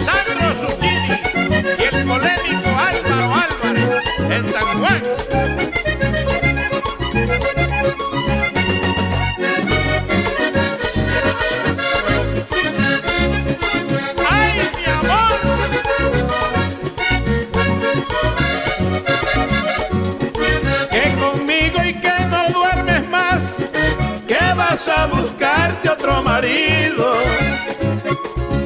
Sandro Zucchini y el polémico Álvaro Álvarez en San Juan. ¡Ay, mi amor! Que conmigo y que no duermes más, que vas a buscarte otro marido,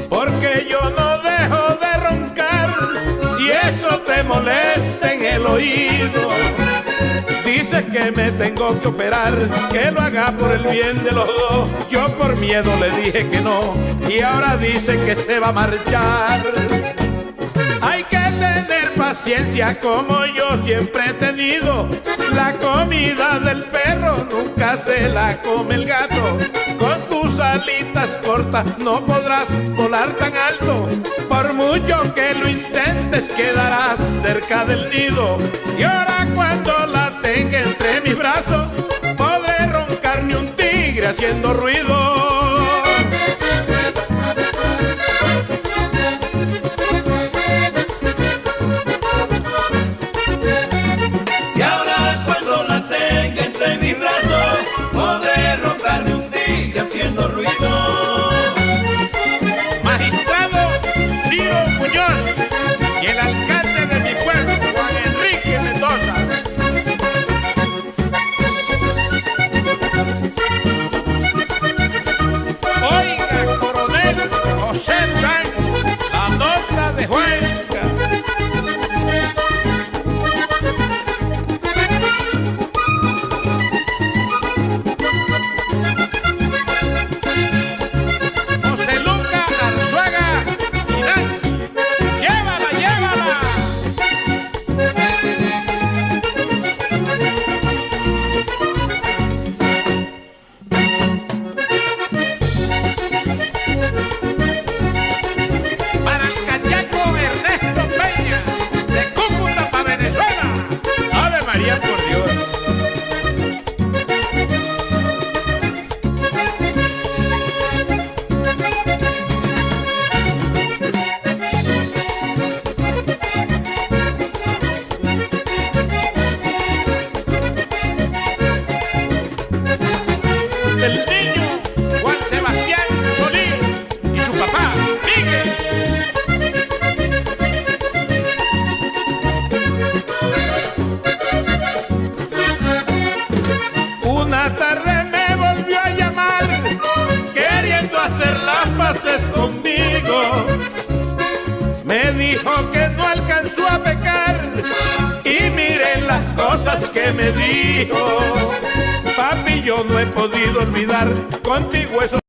porque yo no dejo de roncar y eso te molesta en el oído. Dice que me tengo que operar, que lo haga por el bien de los dos. Yo por miedo le dije que no y ahora dice que se va a marchar. Hay que tener paciencia como yo siempre he tenido. La comida del perro nunca se la come el gato. Con tus alitas cortas no podrás volar tan alto. Por mucho que lo intentes quedarás cerca del nido. Y ahora cuando la tenga entre mis brazos podré roncar ni un tigre haciendo ruido. Y ahora cuando la tenga entre mis brazos podré roncarme un tigre haciendo ruido. Magistrado Ciro Muñoz y el alcalde de mi pueblo, Juan Enrique Mendoza. Oiga, coronel José Blanco, la nota de Juanca. José Luca Arzuaga y Nancy, llévala, llévala. Para el cachaco Ernesto Peña, de Cúcuta para Venezuela. Ave María, por Dios. El niño Juan Sebastián Solís y su papá Miguel. Una tarde me volvió a llamar queriendo hacer las paces conmigo. Me dijo que no alcanzó a pecar y miren las cosas que me dijo. Papi, yo no he podido olvidar contigo eso.